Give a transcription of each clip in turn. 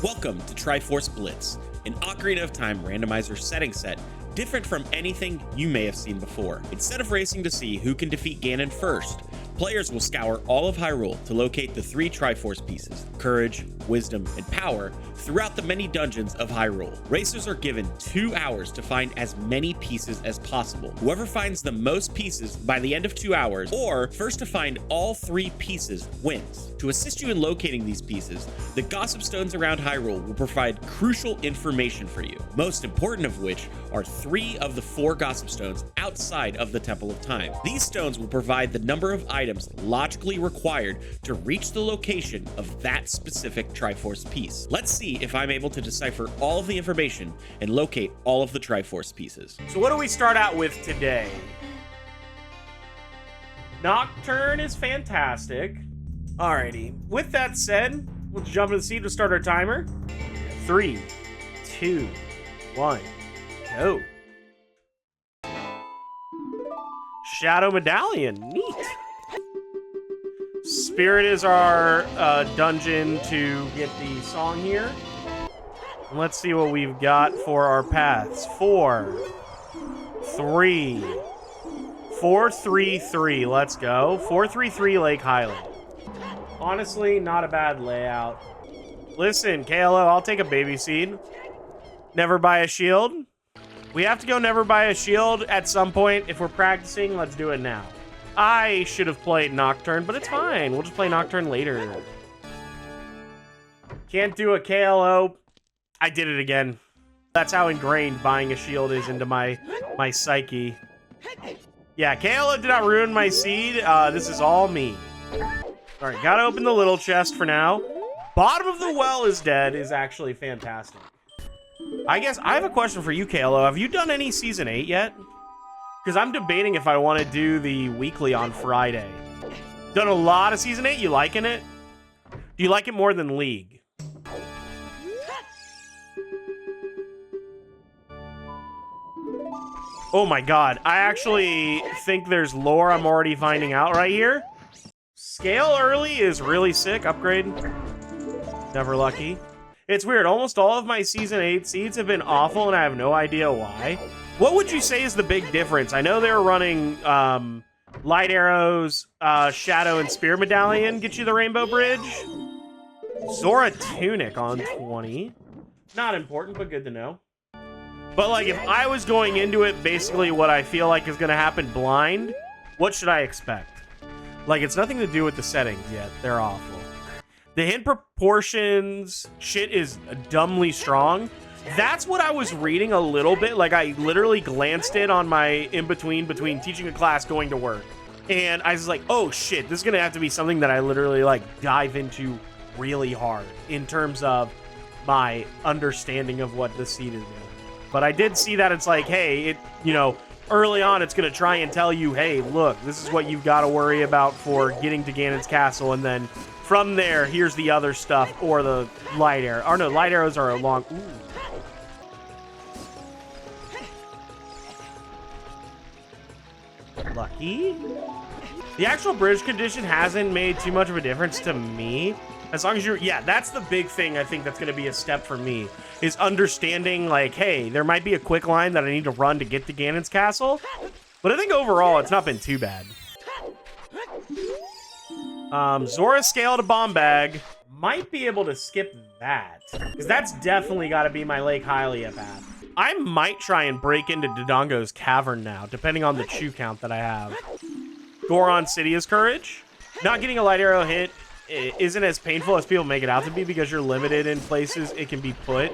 Welcome to Triforce Blitz, an Ocarina of Time randomizer setting set different from anything you may have seen before. Instead of racing to see who can defeat Ganon first, players will scour all of Hyrule to locate the 3 Triforce pieces, Courage, Wisdom, and Power, throughout the many dungeons of Hyrule. Racers are given 2 hours to find as many pieces as possible. Whoever finds the most pieces by the end of 2 hours, or first to find all 3 pieces, wins. To assist you in locating these pieces, the Gossip Stones around Hyrule will provide crucial information for you, most important of which are 3 of the 4 Gossip Stones outside of the Temple of Time. These stones will provide the number of items logically required to reach the location of that specific Triforce piece. Let's see if I'm able to decipher all of the information and locate all of the Triforce pieces. So what do we start out with today? Nocturne is fantastic. Alrighty, with that said, let's jump in the seat to start our timer. 3, 2, 1, go. Shadow Medallion, neat. Spirit is our dungeon to get the song here. And let's see what we've got for our paths. 4, 3, 4, 3, 3. Let's go. 4, 3, 3 Lake Highland. Honestly, not a bad layout. Listen, KLO, I'll take a baby seed. Never buy a shield. We have to go never buy a shield at some point. If we're practicing, let's do it now. I should have played Nocturne, but it's fine. We'll just play Nocturne later. Can't do a KLO. I did it again. That's how ingrained buying a shield is into my psyche. Yeah, KLO did not ruin my seed. This is all me. All right, gotta open the little chest for now. Bottom of the well is dead is actually fantastic. I guess I have a question for you, KLO. Have you done any Season 8 yet? Because I'm debating if I want to do the weekly on Friday. Done a lot of Season 8? You liking it? Do you like it more than League? Oh my god. I actually think there's lore I'm already finding out right here. Scale early is really sick. Upgrade. Never lucky. It's weird. Almost all of my Season 8 seeds have been awful, and I have no idea why. What would you say is the big difference? I know they're running Light Arrows, Shadow, and Spear Medallion get you the Rainbow Bridge. Zora Tunic on 20. Not important, but good to know. But, like, if I was going into it basically what I feel like is going to happen blind, what should I expect? Like, it's nothing to do with the settings yet. They're awful. The hint proportions shit is dumbly strong. That's what I was reading a little bit. Like, I literally glanced it on my in-between between teaching a class, going to work. And I was like, oh shit, this is going to have to be something that I literally, like, dive into really hard in terms of my understanding of what the seed is doing. But I did see that it's like, hey, early on it's going to try and tell you, hey, look, this is what you've got to worry about for getting to Ganon's castle, and then from there, here's the other stuff, or the light arrow. Or no, light arrows are a long... Ooh. Lucky. The actual bridge condition hasn't made too much of a difference to me. As long as you're... Yeah, that's the big thing I think that's going to be a step for me, is understanding, like, hey, there might be a quick line that I need to run to get to Ganon's castle. But I think overall, it's not been too bad. Zora Scale to Bomb Bag. Might be able to skip that, because that's definitely got to be my Lake Hylia path. I might try and break into Dodongo's Cavern now, depending on the chew count that I have. Goron City is Courage. Not getting a light arrow hit isn't as painful as people make it out to be, because you're limited in places it can be put,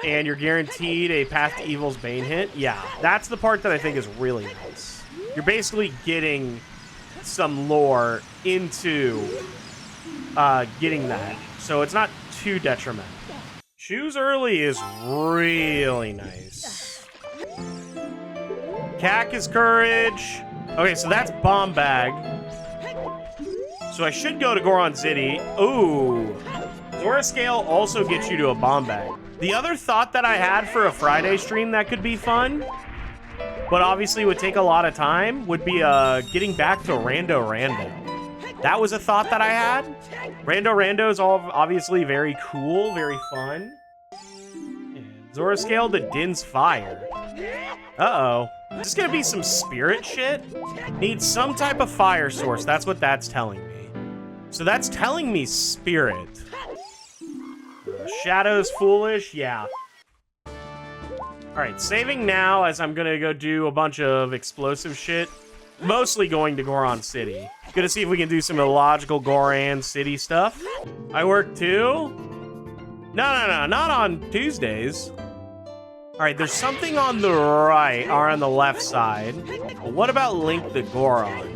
and you're guaranteed a Path to Evil's Bane hit. Yeah, that's the part that I think is really nice. You're basically getting some lore into getting that, so it's not too detrimental. Choose early is really nice. Cack is Courage. Okay, so that's Bomb Bag. So I should go to Goron City. Ooh. Zora Scale also gets you to a Bomb Bag. The other thought that I had for a Friday stream that could be fun, but obviously would take a lot of time, would be getting back to Rando. That was a thought that I had. Rando is all obviously very cool, very fun. And Zora scaled to Din's Fire. Uh-oh. Is this gonna be some spirit shit? Need some type of fire source. That's what that's telling me. So that's telling me spirit. Shadow's foolish, yeah. All right, saving now as I'm gonna go do a bunch of explosive shit. Mostly going to Goron City. Gonna see if we can do some illogical Goron City stuff. I work too? No, not on Tuesdays. All right, there's something on the right, or on the left side. But what about Link the Goron?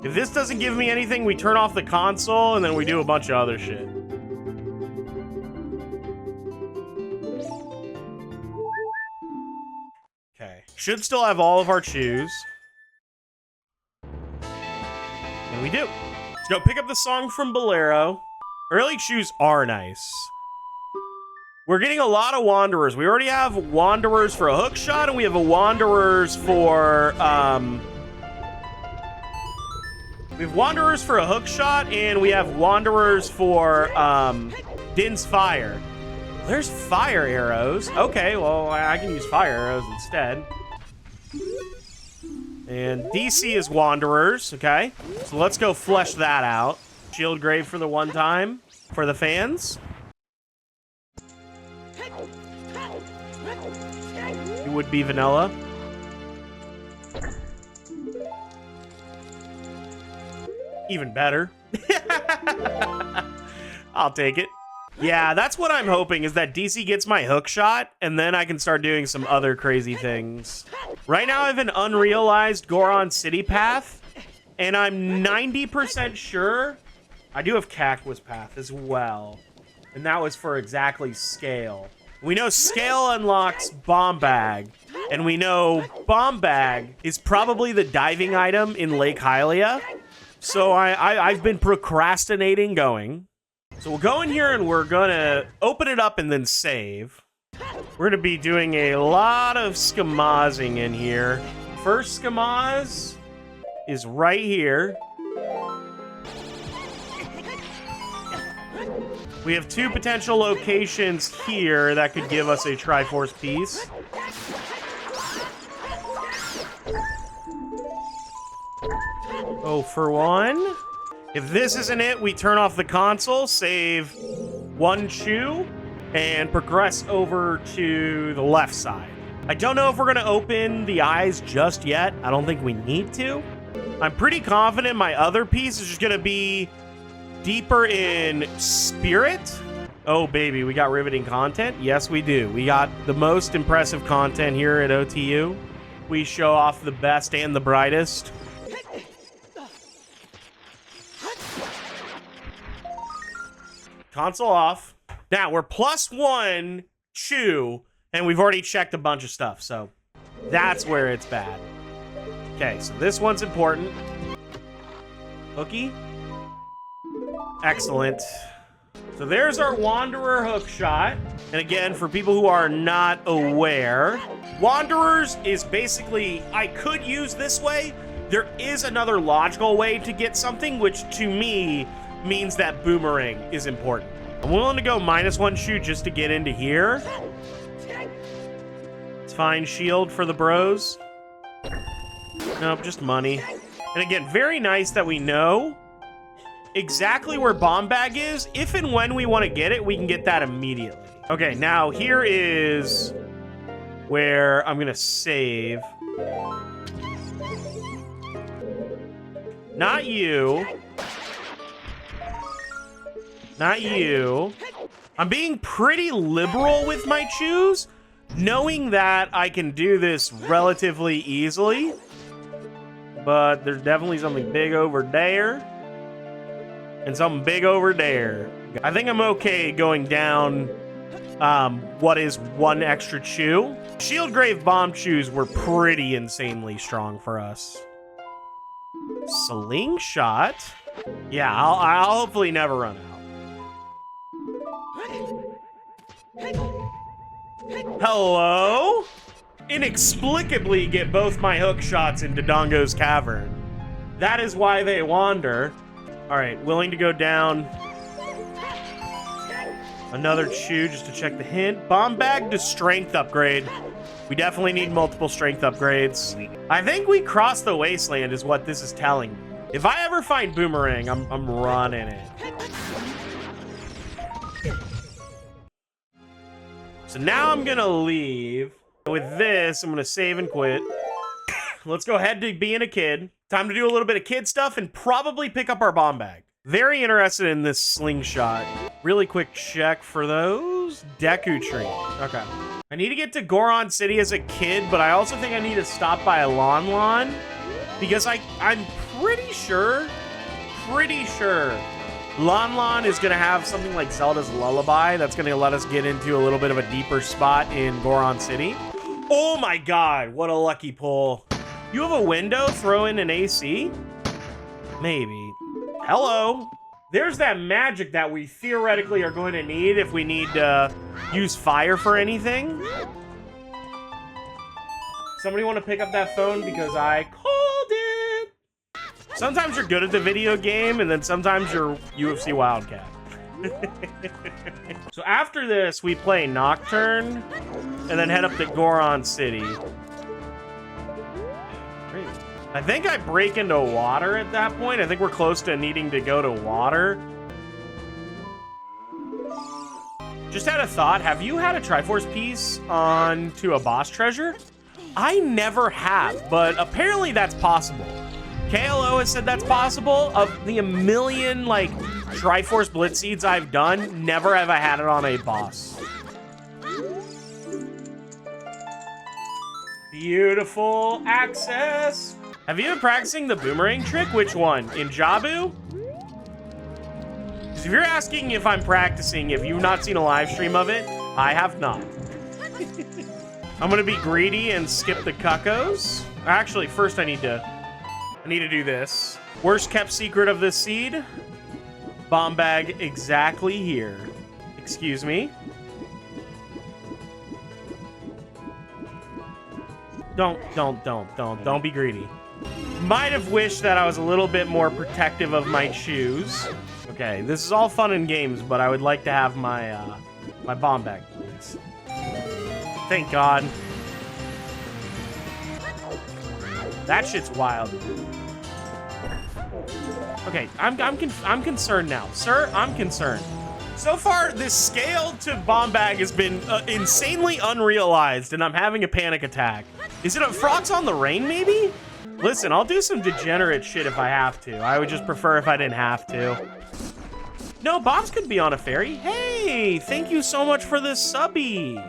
If this doesn't give me anything, we turn off the console and then we do a bunch of other shit. Okay. Should still have all of our chews. And we do. Let's go pick up the song from Bolero. Early chews are nice. We're getting a lot of Wanderers. We already have Wanderers for a hook shot, and we have a Wanderers for, we have Wanderers for a hook shot, and we have Wanderers for, Din's Fire. There's fire arrows. Okay, well, I can use fire arrows instead. And DC is Wanderers, okay? So let's go flesh that out. Shield Grave for the one time, for the fans. It would be vanilla. Even better. I'll take it. Yeah, that's what I'm hoping, is that DC gets my hook shot, and then I can start doing some other crazy things. Right now I have an unrealized Goron City path, and I'm 90% sure I do have Cactus path as well. And that was for exactly scale. We know scale unlocks Bomb Bag, and we know Bomb Bag is probably the diving item in Lake Hylia. So I've been procrastinating going. So we'll go in here and we're gonna open it up and then save. We're gonna be doing a lot of schemazing in here. First schemaz is right here. We have two potential locations here that could give us a Triforce piece. Oh, for one. If this isn't it, we turn off the console, save one chew, and progress over to the left side. I don't know if we're gonna open the eyes just yet. I don't think we need to. I'm pretty confident my other piece is just gonna be deeper in spirit. Oh, baby, we got riveting content? Yes, we do. We got the most impressive content here at OTU. We show off the best and the brightest. Console off. Now, we're +1 chew, and we've already checked a bunch of stuff, so that's where it's bad. Okay, so this one's important. Hooky. Excellent. So there's our Wanderer hook shot. And again, for people who are not aware, Wanderers is basically, I could use this way. There is another logical way to get something, which to me means that Boomerang is important. I'm willing to go -1 shoot just to get into here. It's fine. Shield for the bros. Nope, just money. And again, very nice that we know exactly where Bomb Bag is. If and when we want to get it, we can get that immediately. Okay, now here is where I'm going to save. Not you. Not you. I'm being pretty liberal with my chews, knowing that I can do this relatively easily. But there's definitely something big over there. And something big over there. I think I'm okay going down what is one extra chew. Shield Grave Bombchus were pretty insanely strong for us. Slingshot? Yeah, I'll hopefully never run out. Hello? Inexplicably get both my hook shots into Dongo's Cavern. That is why they wander. All right, willing to go down. Another chew just to check the hint. Bomb bag to strength upgrade. We definitely need multiple strength upgrades. I think we crossed the wasteland is what this is telling me. If I ever find Boomerang, I'm running it. So now I'm gonna leave. With this, I'm gonna save and quit. Let's go ahead to being a kid. Time to do a little bit of kid stuff and probably pick up our bomb bag. Very interested in this slingshot. Really quick check for those. Deku tree. Okay. I need to get to Goron City as a kid, but I also think I need to stop by a Lon Lon because I'm pretty sure Lon Lon is going to have something like Zelda's Lullaby that's going to let us get into a little bit of a deeper spot in Goron City. Oh my god, what a lucky pull. You have a window, throw in an AC? Maybe. Hello. There's that magic that we theoretically are going to need if we need to use fire for anything. Somebody want to pick up that phone because I called it. Sometimes you're good at the video game and then sometimes you're UofCWildcat. So after this, we play Nocturne and then head up to Goron City. Great. I think I break into water at that point. I think we're close to needing to go to water. Just had a thought. Have you had a Triforce piece onto a boss treasure? I never have, but apparently that's possible. KLO has said that's possible. Of the a million, like, Triforce Blitz Seeds I've done, never have I had it on a boss. Beautiful access. Have you been practicing the boomerang trick? Which one? In Jabu? Because if you're asking if I'm practicing, if you've not seen a live stream of it, I have not. I'm gonna be greedy and skip the cuckoos. Actually, first I need to do this. Worst kept secret of this seed. Bomb bag exactly here. Excuse me. Don't be greedy. Might have wished that I was a little bit more protective of my shoes. Okay, this is all fun and games, but I would like to have my my bomb bag, please. Thank God. That shit's wild. Okay, I'm concerned now, sir. I'm concerned. So far, this scale to bomb bag has been insanely unrealized, and I'm having a panic attack. Is it a Frogs on the Rain, maybe? Listen, I'll do some degenerate shit if I have to. I would just prefer if I didn't have to. No, bombs could be on a ferry. Hey, thank you so much for this subby.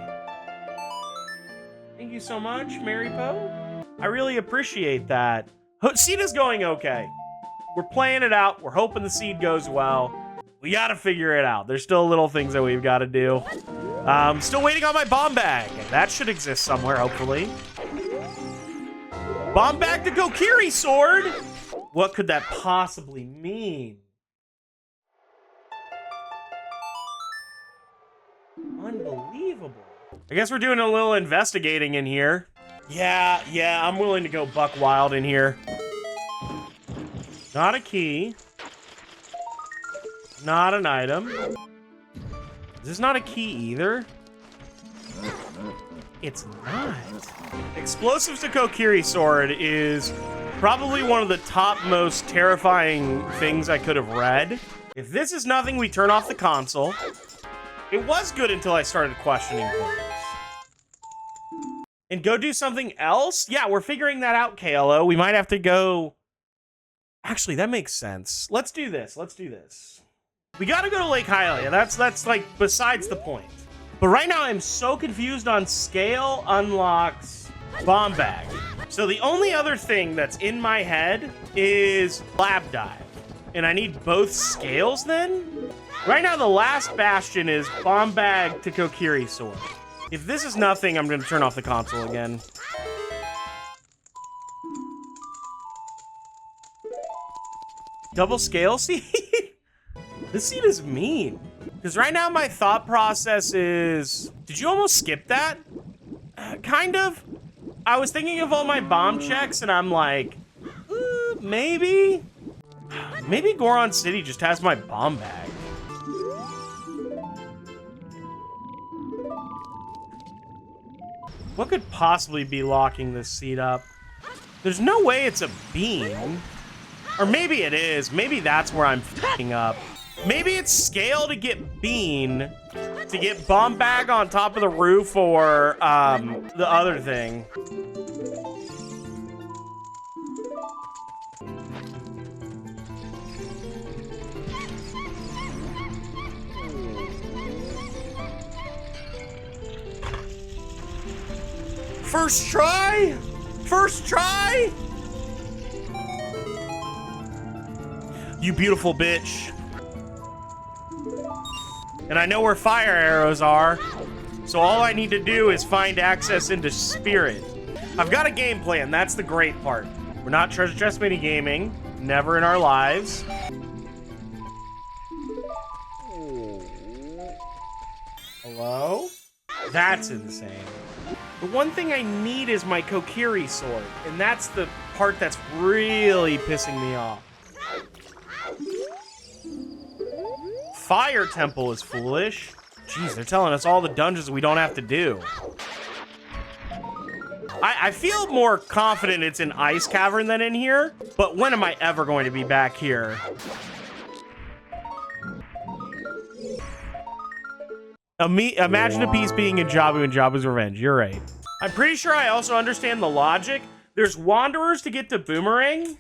Thank you so much, Mary Poe. I really appreciate that. Seed is going okay. We're playing it out. We're hoping the seed goes well. We gotta figure it out. There's still little things that we've got to do. Still waiting on my bomb bag. That should exist somewhere, hopefully. Bomb bag to Kokiri sword. What could that possibly mean? Unbelievable. I guess we're doing a little investigating in here. Yeah, I'm willing to go buck wild in here. Not a key. Not an item. Is this not a key either? It's not. Explosives to Kokiri sword is probably one of the top most terrifying things I could have read. If this is nothing, we turn off the console. It was good until I started questioning things. And go do something else? Yeah, we're figuring that out, KLO. We might have to go... Actually, that makes sense. Let's do this. We gotta go to Lake Hylia. That's like besides the point. But right now I'm so confused on scale unlocks bomb bag. So the only other thing that's in my head is lab dive. And I need both scales then? Right now the last bastion is bomb bag to Kokiri sword. If this is nothing, I'm gonna turn off the console again. Double scale seed? This seed is mean. Because right now my thought process is... Did you almost skip that? Kind of. I was thinking of all my bomb checks and I'm like, Maybe? Maybe Goron City just has my bomb bag. What could possibly be locking this seat up? There's no way it's a beam. Or maybe it is. Maybe that's where I'm f***ing up. Maybe it's scale to get bean, to get bomb bag on top of the roof, or the other thing. First try? First try? You beautiful bitch. And I know where fire arrows are, so all I need to do is find access into spirit. I've got a game plan, that's the great part. We're not treasure chest mini gaming, never in our lives. Hello? That's insane. The one thing I need is my Kokiri sword, and that's the part that's really pissing me off. Fire Temple is foolish. Jeez, they're telling us all the dungeons we don't have to do. I feel more confident it's in Ice Cavern than in here, but when am I ever going to be back here? Imagine a piece being in Jabu and Jabu's Revenge. You're right. I'm pretty sure I also understand the logic. There's Wanderers to get to Boomerang,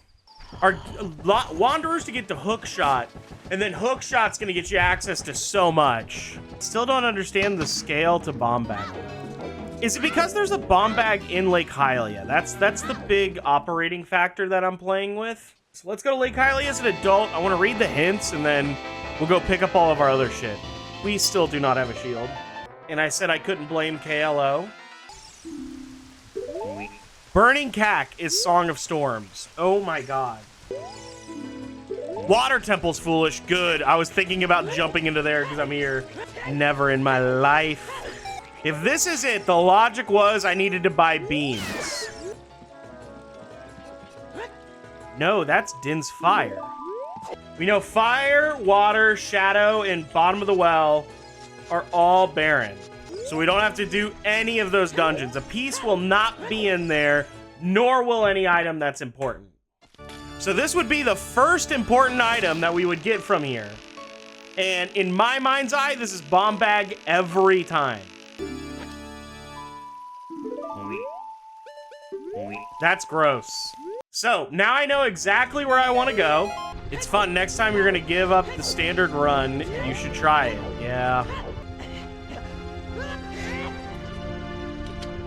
or Wanderers to get to Hookshot, and then Hookshot's gonna get you access to so much. Still don't understand the scale to Bomb Bag. Is it because there's a Bomb Bag in Lake Hylia? That's the big operating factor that I'm playing with. So let's go to Lake Hylia as an adult. I want to read the hints, and then we'll go pick up all of our other shit. We still do not have a shield. And I said I couldn't blame KLO. Burning Cack is Song of Storms. Oh my god. Water Temple's foolish. Good. I was thinking about jumping into there because I'm here. Never in my life. If this is it, the logic was I needed to buy beans. No, that's Din's Fire. We know fire, water, shadow, and bottom of the well are all barren. So we don't have to do any of those dungeons. A piece will not be in there, nor will any item that's important. So this would be the first important item that we would get from here. And in my mind's eye, this is Bomb Bag every time. That's gross. So now I know exactly where I want to go. It's fun. Next time you're going to give up the standard run, you should try it. Yeah.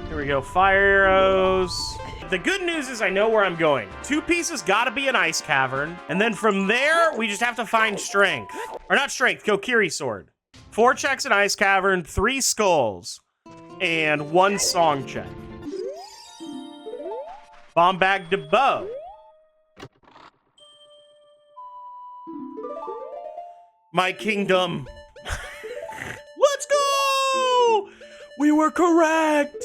Here we go. Fire arrows. The good news is I know where I'm going. 2 pieces got to be an ice cavern. And then from there, we just have to find strength. Or not strength, Kokiri sword. 4 checks in ice cavern, 3 skulls, and 1 song check. Bomb bag to bow. My kingdom. Let's go! We were correct.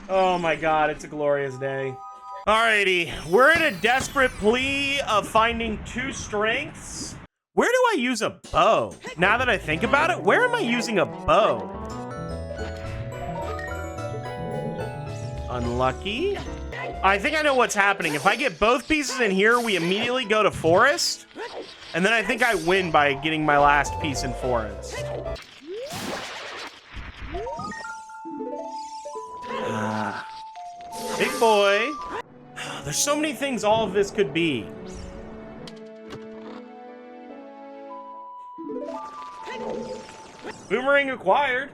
Oh my god, it's a glorious day. Alrighty, we're in a desperate plea of finding 2 strengths. Where do I use a bow? Now that I think about it, where am I using a bow? Unlucky. I think I know what's happening. If I get both pieces in here, we immediately go to forest. And then I think I win by getting my last piece in forest. Big boy. There's so many things all of this could be. Boomerang acquired.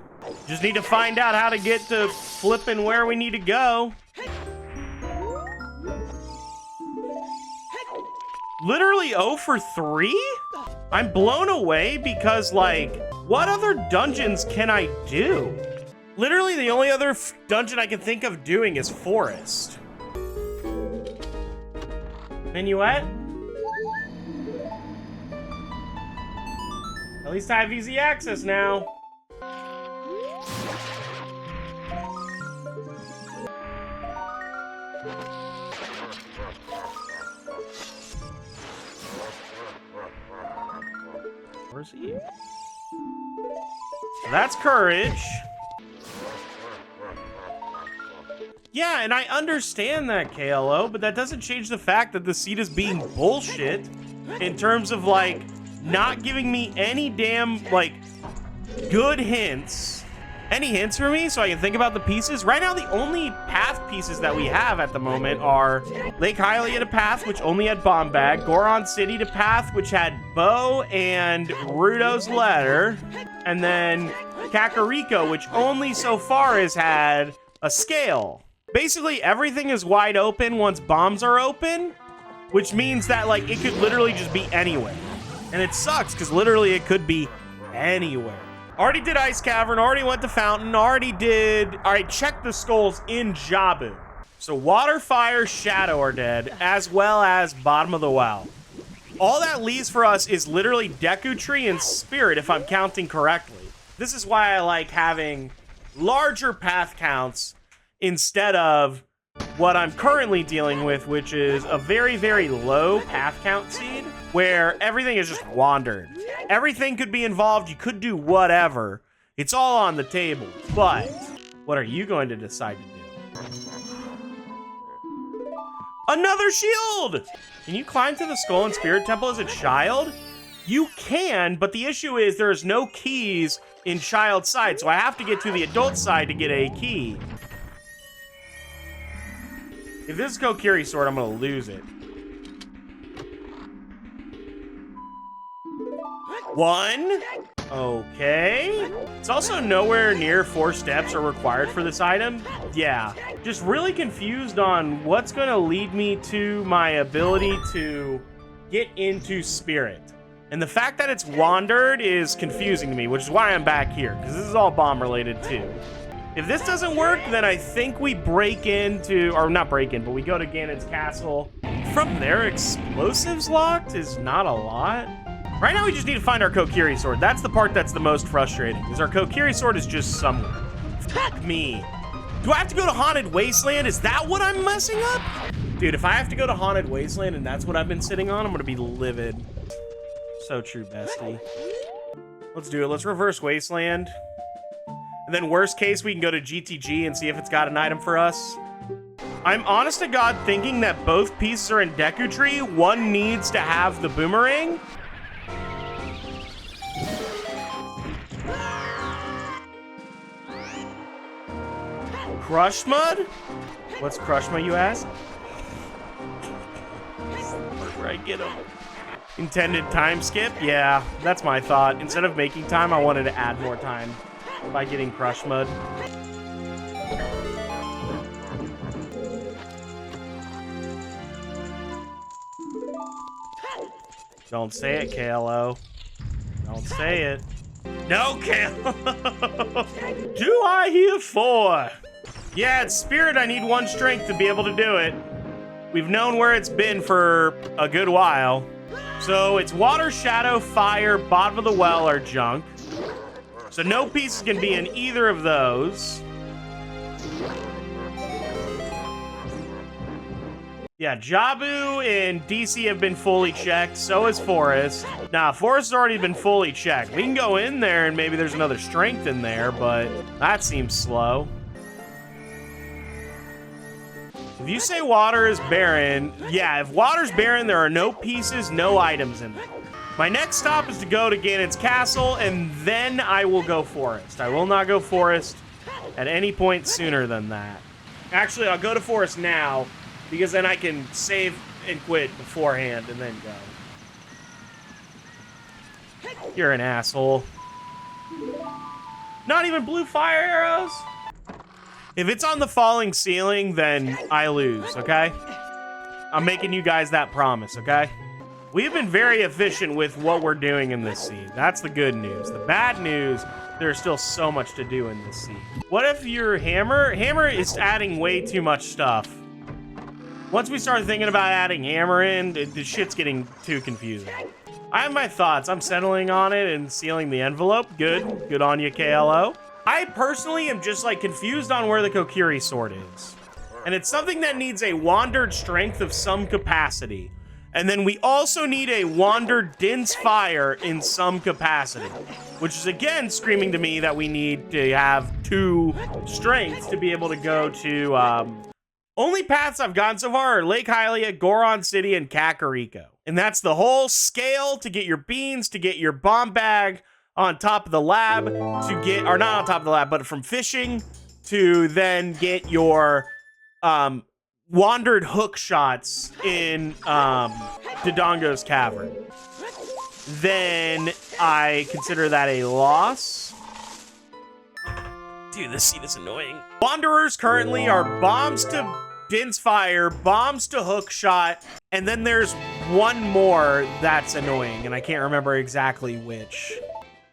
Just need to find out how to get to flipping where we need to go. Literally 0 for 3? I'm blown away because, like, what other dungeons can I do? Literally the only other dungeon I can think of doing is forest. Minuet? At least I have easy access now. Where's he? So that's courage. Yeah, and I understand that, KLO, but that doesn't change the fact that the seed is being bullshit in terms of, like, not giving me any damn, like, good hints. Any hints for me so I can think about the pieces? Right now, the only path pieces that we have at the moment are Lake Hylia to path, which only had Bomb Bag, Goron City to path, which had Bow and Rudo's Letter, and then Kakariko, which only so far has had a scale. Basically, everything is wide open once bombs are open, which means that, like, it could literally just be anywhere. And it sucks, because literally it could be anywhere. Already did Ice Cavern, already went to Fountain, already did... All right, check the skulls in Jabu. So Water, Fire, Shadow are dead, as well as Bottom of the Well. All that leaves for us is literally Deku Tree and Spirit, if I'm counting correctly. This is why I like having larger path counts instead of what I'm currently dealing with, which is a very, very low path count seed, where everything is just wandered. Everything could be involved, you could do whatever. It's all on the table, but what are you going to decide to do? Another shield! Can you climb to the Skull and Spirit Temple as a child? You can, but the issue is there's no keys in child side, so I have to get to the adult side to get a key. If this is Kokiri Sword, I'm gonna lose it. 1. Okay. It's also nowhere near 4 steps are required for this item. Yeah. Just really confused on what's gonna lead me to my ability to get into Spirit. And the fact that it's wandered is confusing to me, which is why I'm back here, because this is all bomb related too. If this doesn't work, then I think we break into, or not break in, but we go to Ganon's castle. From there, explosives locked is not a lot. Right now, we just need to find our Kokiri Sword. That's the part that's the most frustrating, because our Kokiri Sword is just somewhere. Fuck me. Do I have to go to Haunted Wasteland? Is that what I'm messing up? Dude, if I have to go to Haunted Wasteland and that's what I've been sitting on, I'm gonna be livid. So true, bestie. Let's do it. Let's reverse Wasteland. And then worst case, we can go to GTG and see if it's got an item for us. I'm honest to God thinking that both pieces are in Deku Tree. One needs to have the boomerang. Crush Mud? What's Crush Mud, you ask? Where I get him. Intended time skip? Yeah, that's my thought. Instead of making time, I wanted to add more time by getting Crush Mud. Don't say it, KLO. Don't say it. No, KLO! Do I hear 4? Yeah, it's Spirit. I need 1 strength to be able to do it. We've known where it's been for a good while. So it's Water, Shadow, Fire, Bottom of the Well, or Junk. So no pieces can be in either of those. Yeah, Jabu and DC have been fully checked. So has Forest. Nah, Forest has already been fully checked. We can go in there and maybe there's another strength in there, but that seems slow. If you say water is barren, yeah, if water's barren, there are no pieces, no items in there. My next stop is to go to Ganon's castle, and then I will go Forest. I will not go Forest at any point sooner than that. Actually, I'll go to Forest now, because then I can save and quit beforehand and then go. You're an asshole. Not even blue fire arrows? If it's on the falling ceiling, then I lose, okay? I'm making you guys that promise, okay? We've been very efficient with what we're doing in this scene. That's the good news. The bad news, there's still so much to do in this scene. What if your Hammer? Hammer is adding way too much stuff. Once we start thinking about adding Hammer in, the shit's getting too confusing. I have my thoughts. I'm settling on it and sealing the envelope. Good. Good on you, KLO. I personally am just like confused on where the Kokiri Sword is. And it's something that needs a wandered strength of some capacity. And then we also need a Wander Din's Fire in some capacity, which is again screaming to me that we need to have 2 strengths to be able to go to, only paths I've gone so far are Lake Hylia, Goron City, and Kakariko. And that's the whole scale to get your beans, to get your bomb bag on top of the lab, to get, or not on top of the lab, but from fishing, to then get your, wandered hook shots in Dodongo's Cavern. Then I consider that a loss. Dude, this seat is annoying. Wanderers currently are bombs to Din's Fire, bombs to hook shot, and then there's one more that's annoying, and I can't remember exactly which.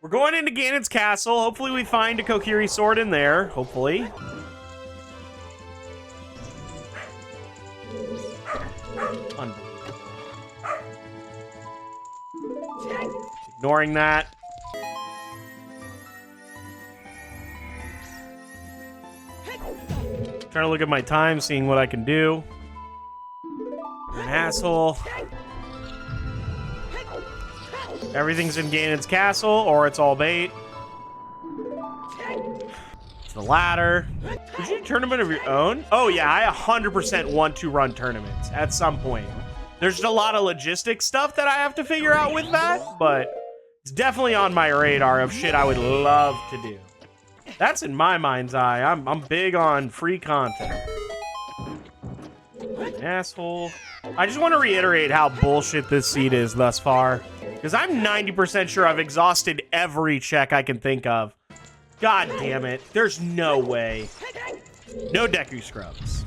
We're going into Ganon's castle. Hopefully we find a Kokiri sword in there. Hopefully. Unbelievable. Ignoring that. Trying to look at my time, seeing what I can do. You're an asshole. Everything's in Ganon's castle, or it's all bait. It's the ladder. Did you do a tournament of your own? Oh yeah, I 100% want to run tournaments at some point. There's just a lot of logistic stuff that I have to figure out with that, but it's definitely on my radar of shit I would love to do. That's in my mind's eye. I'm big on free content. Asshole. I just want to reiterate how bullshit this seed is thus far. Because I'm 90% sure I've exhausted every check I can think of. God damn it. There's no way. No Deku Scrubs.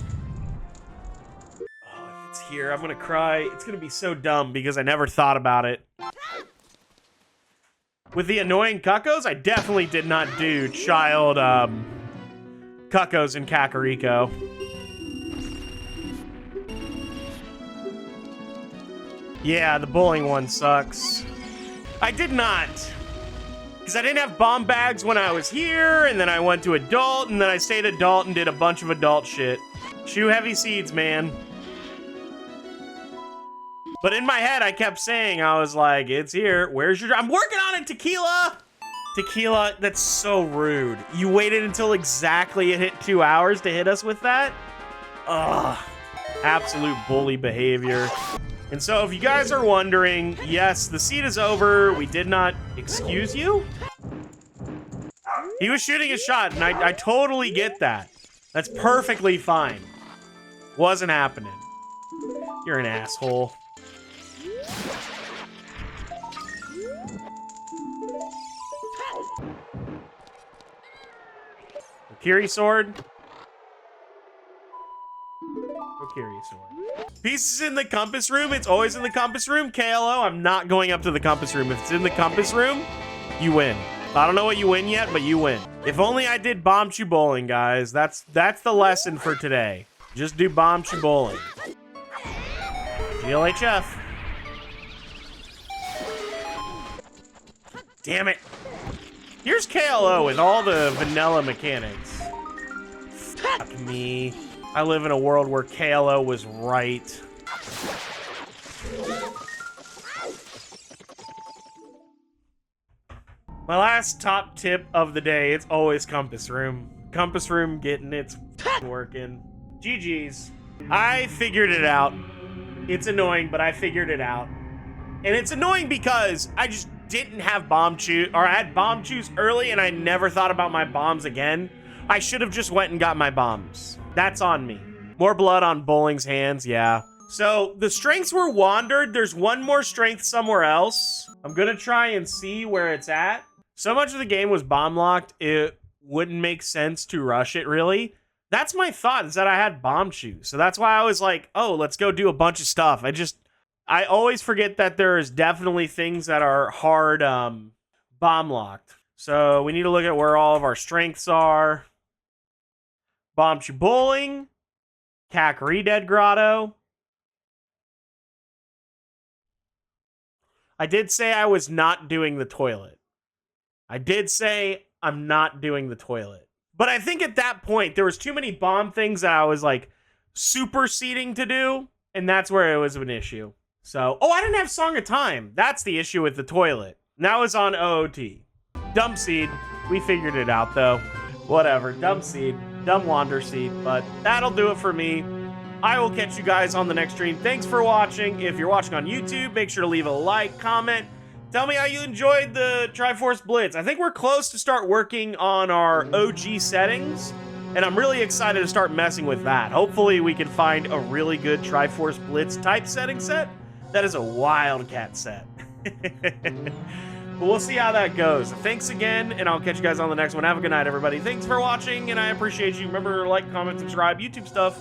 Oh, if it's here, I'm going to cry. It's going to be so dumb because I never thought about it. With the annoying Cuckos, I definitely did not do child Cuckos in Kakariko. Yeah, the bowling one sucks. I did not. Because I didn't have bomb bags when I was here, and then I went to adult, and then I stayed adult and did a bunch of adult shit. Chew heavy seeds, man. But in my head, I kept saying, I was like, it's here. Where's your... I'm working on it, Tequila! Tequila, that's so rude. You waited until exactly it hit 2 hours to hit us with that? Ugh. Absolute bully behavior. And so if you guys are wondering, yes, the seed is over. We did not excuse you. He was shooting a shot, and I totally get that. That's perfectly fine. Wasn't happening. You're an asshole. Kokiri sword. Kokiri sword. Pieces in the compass room. It's always in the compass room. KLO, I'm not going up to the compass room. If it's in the compass room, you win. I don't know what you win yet, but you win. If only I did Bombchus bowling, guys. That's the lesson for today. Just do Bombchus bowling. GLHF. Damn it. Here's KLO with all the vanilla mechanics. Fuck me. I live in a world where KLO was right. My last top tip of the day, it's always compass room. Compass room getting its working. GG's. I figured it out. It's annoying, but I figured it out. And it's annoying because I just didn't have Bombchus, or I had Bombchus early and I never thought about my bombs again. I should have just went and got my bombs. That's on me. More blood on Bowling's hands, yeah. So the strengths were wandered. There's one more strength somewhere else. I'm gonna try and see where it's at. So much of the game was bomb locked, it wouldn't make sense to rush it really. That's my thought, is that I had Bombchus. So that's why I was like, oh, let's go do a bunch of stuff. I always forget that there's definitely things that are hard bomb locked. So we need to look at where all of our strengths are. Bombchus bowling, Kakari Dead Grotto. I did say I was not doing the toilet. I did say I'm not doing the toilet. But I think at that point, there was too many bomb things that I was like superseding to do. And that's where it was an issue. So, oh, I didn't have Song of Time. That's the issue with the toilet. Now it's on OOT. Dumb seed. We figured it out, though. Whatever. Dumb seed. Dumb wander seed. But that'll do it for me. I will catch you guys on the next stream. Thanks for watching. If you're watching on YouTube, make sure to leave a like, comment. Tell me how you enjoyed the Triforce Blitz. I think we're close to start working on our OG settings. And I'm really excited to start messing with that. Hopefully we can find a really good Triforce Blitz type setting set. That is a Wildcat set. But we'll see how that goes. Thanks again, and I'll catch you guys on the next one. Have a good night, everybody. Thanks for watching, and I appreciate you. Remember, like, comment, subscribe, YouTube stuff.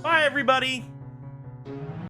Bye, everybody.